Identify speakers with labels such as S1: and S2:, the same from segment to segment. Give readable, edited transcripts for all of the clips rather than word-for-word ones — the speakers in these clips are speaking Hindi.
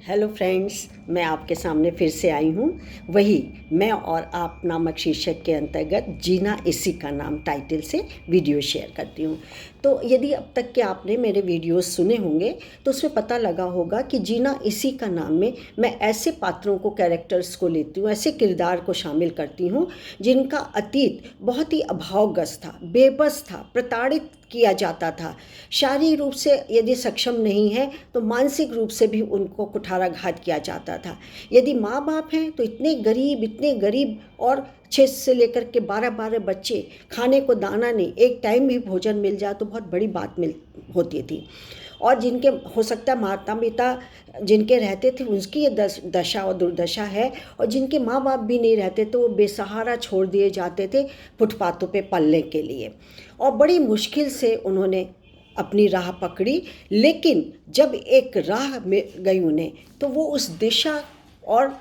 S1: हेलो फ्रेंड्स, मैं आपके सामने फिर से आई हूँ। वही मैं और आप नामक शीर्षक के अंतर्गत जीना इसी का नाम टाइटल से वीडियो शेयर करती हूँ। तो यदि अब तक के आपने मेरे वीडियोस सुने होंगे तो उसमें पता लगा होगा कि जीना इसी का नाम में मैं ऐसे पात्रों को, कैरेक्टर्स को लेती हूँ, ऐसे किरदार को शामिल करती हूँ जिनका अतीत बहुत ही अभावग्रस्त था, बेबस था, प्रताड़ित किया जाता था। शारीरिक रूप से यदि सक्षम नहीं है तो मानसिक रूप से भी उनको कुठाराघात किया जाता था। यदि माँ बाप हैं तो इतने गरीब और 6 से लेकर के 12 बच्चे, खाने को दाना नहीं, एक टाइम भी भोजन मिल जाए तो बहुत बड़ी बात मिल होती थी। और जिनके हो सकता है माता पिता जिनके रहते थे उनकी ये दशा और दुर्दशा है, और जिनके माँ बाप भी नहीं रहते तो वो बेसहारा छोड़ दिए जाते थे फुटपाथों पे पलने के लिए। और बड़ी मुश्किल से उन्होंने अपनी राह पकड़ी, लेकिन जब एक राह में गई उन्हें तो वो उस दिशा और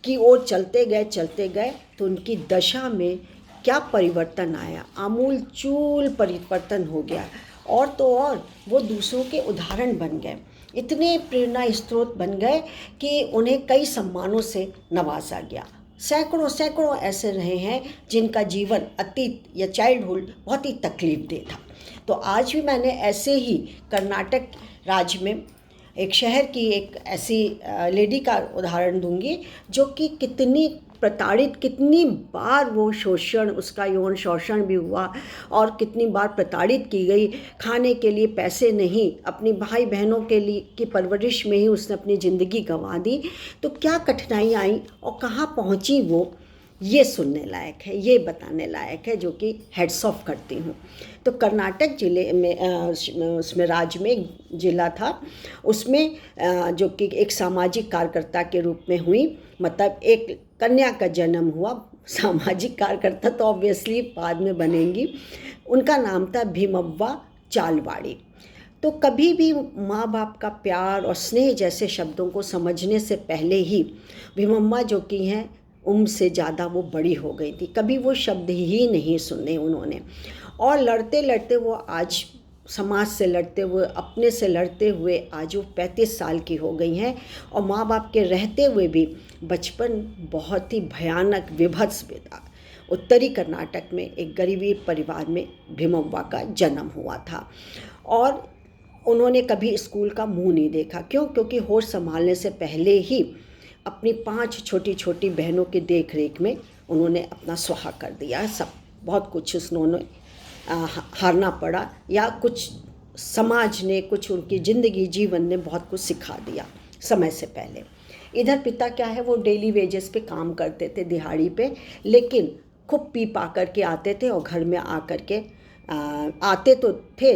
S1: की ओर चलते गए तो उनकी दशा में क्या परिवर्तन आया, आमूलचूल परिवर्तन हो गया। और तो और वो दूसरों के उदाहरण बन गए, इतने प्रेरणा स्रोत बन गए कि उन्हें कई सम्मानों से नवाजा गया। सैकड़ों ऐसे रहे हैं जिनका जीवन, अतीत या चाइल्डहुड बहुत ही तकलीफ दे था। तो आज भी मैंने ऐसे ही कर्नाटक राज्य में एक शहर की एक ऐसी लेडी का उदाहरण दूंगी जो कि कितनी प्रताड़ित, कितनी बार वो शोषण, उसका यौन शोषण भी हुआ और कितनी बार प्रताड़ित की गई। खाने के लिए पैसे नहीं, अपनी भाई बहनों के लिए की परवरिश में ही उसने अपनी ज़िंदगी गंवा दी। तो क्या कठिनाई आई और कहाँ पहुँची वो, ये सुनने लायक है, ये बताने लायक है, जो कि हेड्स ऑफ करती हूँ। तो कर्नाटक जिले में उसमें राज्य में एक जिला था, उसमें जो कि एक सामाजिक कार्यकर्ता के रूप में हुई, मतलब एक कन्या का जन्म हुआ। सामाजिक कार्यकर्ता तो ऑब्वियसली बाद में बनेंगी। उनका नाम था भीमव्वा चालवाड़ी। तो कभी भी माँ बाप का प्यार और स्नेह जैसे शब्दों को समझने से पहले ही भीमम्मा जो कि हैं उम्र से ज़्यादा वो बड़ी हो गई थी, कभी वो शब्द ही नहीं सुने उन्होंने। और लड़ते लड़ते वो आज समाज से लड़ते हुए, अपने से लड़ते हुए आज वो 35 साल की हो गई हैं। और माँ बाप के रहते हुए भी बचपन बहुत ही भयानक विभत्स बीता। उत्तरी कर्नाटक में एक गरीबी परिवार में भीमव्वा का जन्म हुआ था और उन्होंने कभी स्कूल का मुंह नहीं देखा। क्यों? क्योंकि होश संभालने से पहले ही अपनी 5 छोटी छोटी बहनों की देख रेख में उन्होंने अपना स्वाहा कर दिया। सब बहुत कुछ उन्होंने हारना पड़ा, या कुछ समाज ने, कुछ उनकी ज़िंदगी जीवन ने बहुत कुछ सिखा दिया समय से पहले। इधर पिता क्या है, वो डेली वेजेस पे काम करते थे दिहाड़ी पे, लेकिन खूब पी पा कर के आते थे और घर में आकर के आते तो थे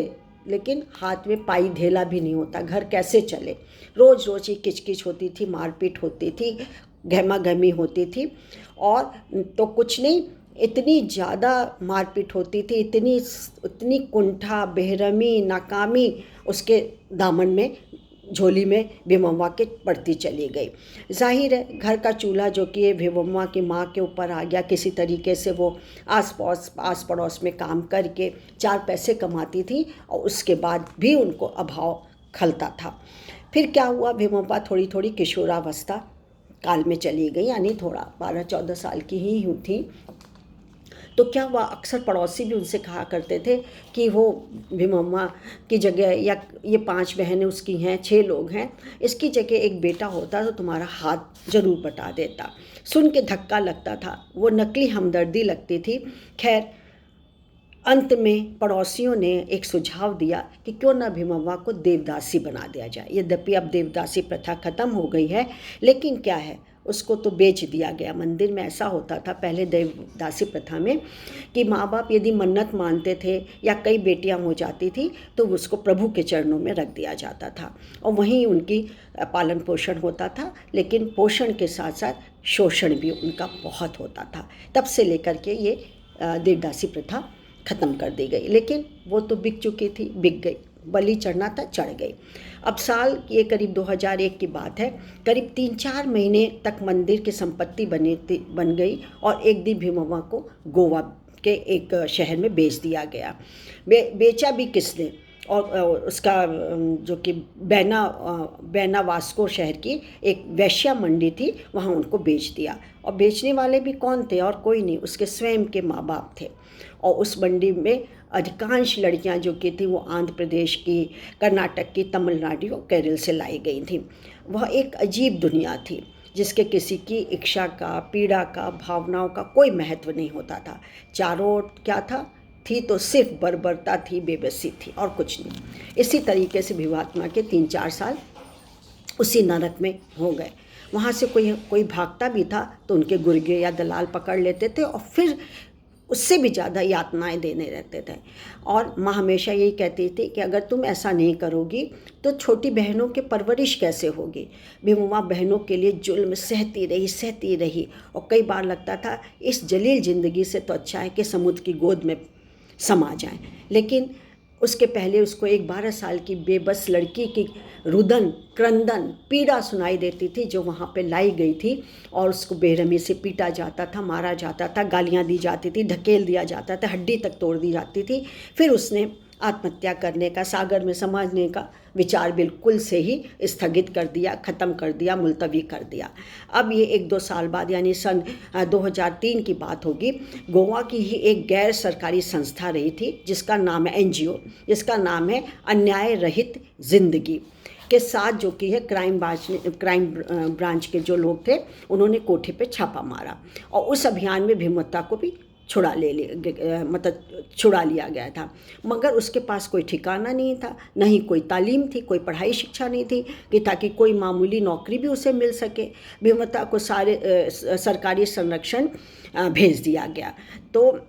S1: लेकिन हाथ में पाई ढेला भी नहीं होता, घर कैसे चले। रोज़ रोज़ ही किचकिच होती थी, मारपीट होती थी, गहमा गहमी होती थी। और तो कुछ नहीं, इतनी ज़्यादा मारपीट होती थी, इतनी कुंठा, बेरहमी, नाकामी उसके दामन में, झोली में भीमव्वा के पड़ती चली गई। जाहिर है घर का चूल्हा जो कि भीमव्वा की माँ के ऊपर आ गया। किसी तरीके से वो आस पड़ोस में काम करके 4 पैसे कमाती थी और उसके बाद भी उनको अभाव खलता था। फिर क्या हुआ, भीमव्वा थोड़ी थोड़ी किशोरावस्था काल में चली गई, यानी थोड़ा 12-14 साल की ही थी। तो क्या हुआ, अक्सर पड़ोसी भी उनसे कहा करते थे कि वो भीमम्मा की जगह, या ये 5 बहनें उसकी हैं, 6 लोग हैं, इसकी जगह एक बेटा होता तो तुम्हारा हाथ जरूर बटा देता। सुन के धक्का लगता था, वो नकली हमदर्दी लगती थी। खैर अंत में पड़ोसियों ने एक सुझाव दिया कि क्यों ना भीमव्वा को देवदासी बना दिया जाए। यद्यपि अब देवदासी प्रथा खत्म हो गई है, लेकिन क्या है, उसको तो बेच दिया गया। मंदिर में ऐसा होता था पहले देवदासी प्रथा में कि माँ बाप यदि मन्नत मानते थे या कई बेटियां हो जाती थी तो उसको प्रभु के चरणों में रख दिया जाता था और वहीं उनकी पालन पोषण होता था। लेकिन पोषण के साथ साथ शोषण भी उनका बहुत होता था। तब से लेकर के ये देवदासी प्रथा ख़त्म कर दी गई। लेकिन वो तो बिक चुकी थी, बिक गई, बलि चढ़ना था, चढ़ गई। अब साल ये करीब 2001 की बात है, करीब 3-4 महीने तक मंदिर की संपत्ति बन गई और एक दिन भीमव्वा को गोवा के एक शहर में बेच दिया गया। बेचा भी किसने, और उसका जो कि बैना वास्को शहर की एक वैश्या मंडी थी, वहाँ उनको बेच दिया। और बेचने वाले भी कौन थे? और कोई नहीं, उसके स्वयं के माँ बाप थे। और उस मंडी में अधिकांश लड़कियां जो कि थी वो आंध्र प्रदेश की, कर्नाटक की, तमिलनाडु और केरल से लाई गई थी। वह एक अजीब दुनिया थी जिसके किसी की इच्छा का, पीड़ा का, भावनाओं का कोई महत्व नहीं होता था। चारों ओर क्या था? थी तो सिर्फ बर्बरता थी, बेबसी थी और कुछ नहीं। इसी तरीके से विवात्मा के 3-4 साल उसी नरक में हो गए। वहाँ से कोई भागता भी था तो उनके गुर्गे या दलाल पकड़ लेते थे और फिर उससे भी ज़्यादा यातनाएं देने रहते थे। और माँ हमेशा यही कहती थी कि अगर तुम ऐसा नहीं करोगी तो छोटी बहनों की परवरिश कैसे होगी। भीमा बहनों के लिए जुल्म सहती रही और कई बार लगता था इस जलील ज़िंदगी से तो अच्छा है कि समुद्र की गोद में समा जाएं। लेकिन उसके पहले उसको एक 12 साल की बेबस लड़की की रुदन, क्रंदन, पीड़ा सुनाई देती थी जो वहाँ पे लाई गई थी। और उसको बेरहमी से पीटा जाता था, मारा जाता था, गालियाँ दी जाती थी, धकेल दिया जाता था, हड्डी तक तोड़ दी जाती थी। फिर उसने आत्महत्या करने का, सागर में समाजने का विचार बिल्कुल से ही स्थगित कर दिया, ख़त्म कर दिया, मुलतवी कर दिया। अब ये 1-2 साल बाद यानी सन 2003 की बात होगी। गोवा की ही एक गैर सरकारी संस्था रही थी जिसका नाम है NGO, जिसका नाम है अन्याय रहित जिंदगी, के साथ जो कि है क्राइम ब्रांच के जो लोग थे उन्होंने कोठे पे छापा मारा और उस अभियान में भीमवत्ता को भी छुड़ा लिया गया था। मगर उसके पास कोई ठिकाना नहीं था, न ही कोई तालीम थी, कोई पढ़ाई शिक्षा नहीं थी कि ताकि कोई मामूली नौकरी भी उसे मिल सके। भीमवत्ता को सारे सरकारी संरक्षण भेज दिया गया। तो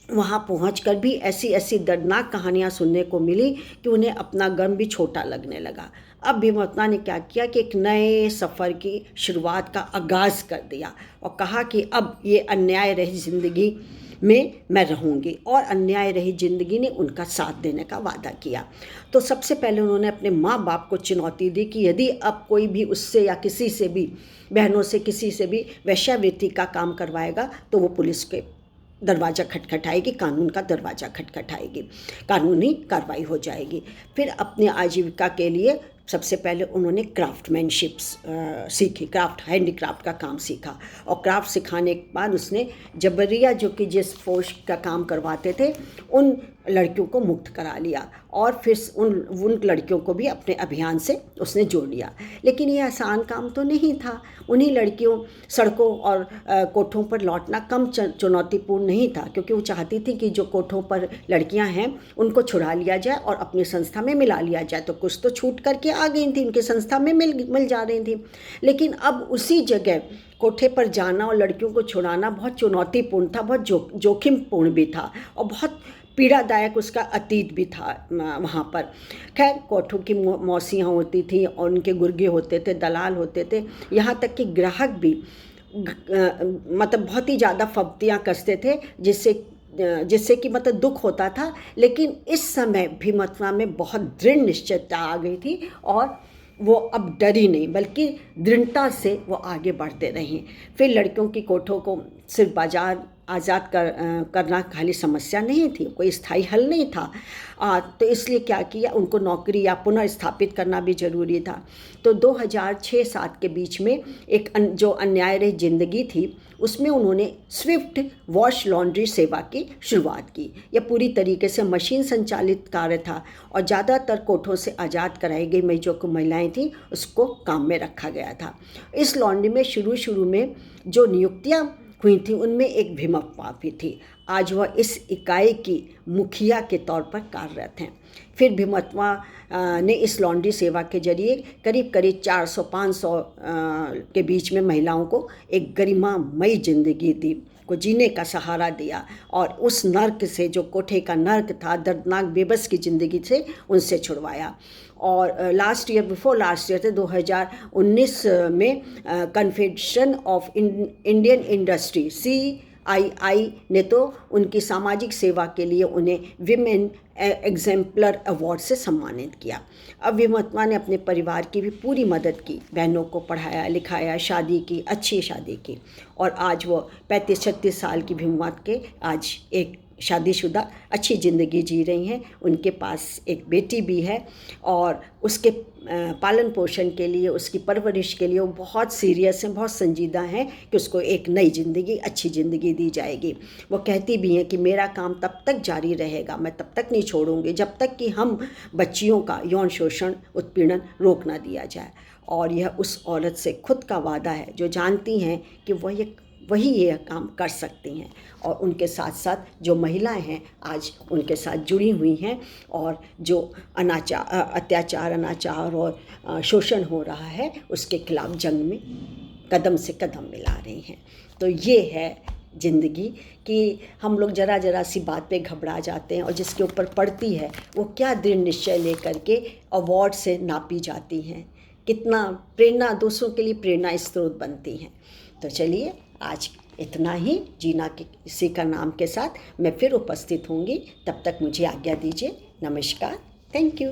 S1: वहाँ पहुँचकर भी ऐसी दर्दनाक कहानियाँ सुनने को मिली कि उन्हें अपना गम भी छोटा लगने लगा। अब भीमवत्ता ने क्या किया कि एक नए सफ़र की शुरुआत का आगाज़ कर दिया और कहा कि अब ये अन्याय रहित ज़िंदगी में मैं रहूँगी। और अन्याय रहित ज़िंदगी ने उनका साथ देने का वादा किया। तो सबसे पहले उन्होंने अपने माँ बाप को चुनौती दी कि यदि अब कोई भी उससे या किसी से भी, बहनों से किसी से भी वेश्यावृत्ति का काम करवाएगा तो वो पुलिस के दरवाज़ा खटखटाएगी, कानून का दरवाज़ा खटखटाएगी, कानूनी कार्रवाई हो जाएगी। फिर अपनी आजीविका के लिए सबसे पहले उन्होंने क्राफ्टमैनशिप सीखी, हैंडीक्राफ्ट का काम सीखा। और क्राफ्ट सिखाने के बाद उसने जबरिया जो कि जिस फोर्स का काम करवाते थे उन लड़कियों को मुक्त करा लिया और फिर उन लड़कियों को भी अपने अभियान से उसने जोड़ लिया। लेकिन ये आसान काम तो नहीं था। उन्हीं लड़कियों सड़कों और कोठों पर लौटना कम चुनौतीपूर्ण नहीं था, क्योंकि वो चाहती थी कि जो कोठों पर लड़कियां हैं उनको छुड़ा लिया जाए और अपनी संस्था में मिला लिया जाए। तो कुछ तो छूट करके आ गई थी, उनकी संस्था में मिल जा रही थी। लेकिन अब उसी जगह कोठे पर जाना और लड़कियों को छुड़ाना बहुत चुनौतीपूर्ण था, बहुत जोखिमपूर्ण भी था और बहुत पीड़ादायक उसका अतीत भी था वहाँ पर। खैर, कोठों की मौसियाँ होती थी और उनके गुर्गे होते थे, दलाल होते थे, यहाँ तक कि ग्राहक भी मतलब बहुत ही ज़्यादा फब्तियाँ कसते थे जिससे कि मतलब दुख होता था। लेकिन इस समय भीमवत्ता में बहुत दृढ़ निश्चयता आ गई थी और वो अब डरी नहीं बल्कि दृढ़ता से वो आगे बढ़ते रहीं। फिर लड़कियों की कोठों को सिर्फ बाजार आज़ाद करना खाली समस्या नहीं थी, कोई स्थायी हल नहीं था। तो इसलिए क्या किया, उनको नौकरी या पुनर्स्थापित करना भी ज़रूरी था। तो 2006-07 के बीच में एक जो अन्याय रहित ज़िंदगी थी उसमें उन्होंने स्विफ्ट वॉश लॉन्ड्री सेवा की शुरुआत की। यह पूरी तरीके से मशीन संचालित कार्य था और ज़्यादातर कोठों से आज़ाद कराई गई जो महिलाएं थीं उसको काम में रखा गया था। इस लॉन्ड्री में शुरू में जो नियुक्तियां हुई थी उनमें एक भीमवत्ता भी थी। आज वह इस इकाई की मुखिया के तौर पर कार्यरत हैं। फिर भीमवत्ता ने इस लॉन्ड्री सेवा के जरिए करीब 400-500 के बीच में महिलाओं को एक गरिमामयी जिंदगी दी को जीने का सहारा दिया और उस नर्क से, जो कोठे का नर्क था, दर्दनाक बेबस की ज़िंदगी से उनसे छुड़वाया। और बिफोर लास्ट ईयर थे 2019 में confederation of Indian industry CII ने तो उनकी सामाजिक सेवा के लिए उन्हें विमेन एग्जेम्पलर अवार्ड से सम्मानित किया। अब भीमवत्ता ने अपने परिवार की भी पूरी मदद की, बहनों को पढ़ाया लिखाया, शादी की, अच्छी शादी की और आज वो 35-36 साल की भीमवत्ता के आज एक शादीशुदा अच्छी ज़िंदगी जी रही हैं। उनके पास एक बेटी भी है और उसके पालन पोषण के लिए, उसकी परवरिश के लिए वो बहुत सीरियस हैं, बहुत संजीदा हैं कि उसको एक नई ज़िंदगी, अच्छी ज़िंदगी दी जाएगी। वो कहती भी हैं कि मेरा काम तब तक जारी रहेगा, मैं तब तक नहीं छोड़ूंगी जब तक कि हम बच्चियों का यौन शोषण, उत्पीड़न रोक ना दिया जाए। और यह उस औरत से खुद का वादा है जो जानती हैं कि वही ये काम कर सकती हैं। और उनके साथ साथ जो महिलाएं हैं आज उनके साथ जुड़ी हुई हैं और जो अत्याचार, अनाचार और शोषण हो रहा है उसके खिलाफ जंग में कदम से कदम मिला रही हैं। तो ये है ज़िंदगी कि हम लोग ज़रा सी बात पे घबरा जाते हैं और जिसके ऊपर पड़ती है वो क्या दृढ़ निश्चय लेकर के अवार्ड से नापी जाती हैं, कितना प्रेरणा, दूसरों के लिए प्रेरणा स्रोत बनती हैं। तो चलिए आज इतना ही। जीना किसी का नाम के साथ मैं फिर उपस्थित होंगी। तब तक मुझे आज्ञा दीजिए। नमस्कार। Thank you.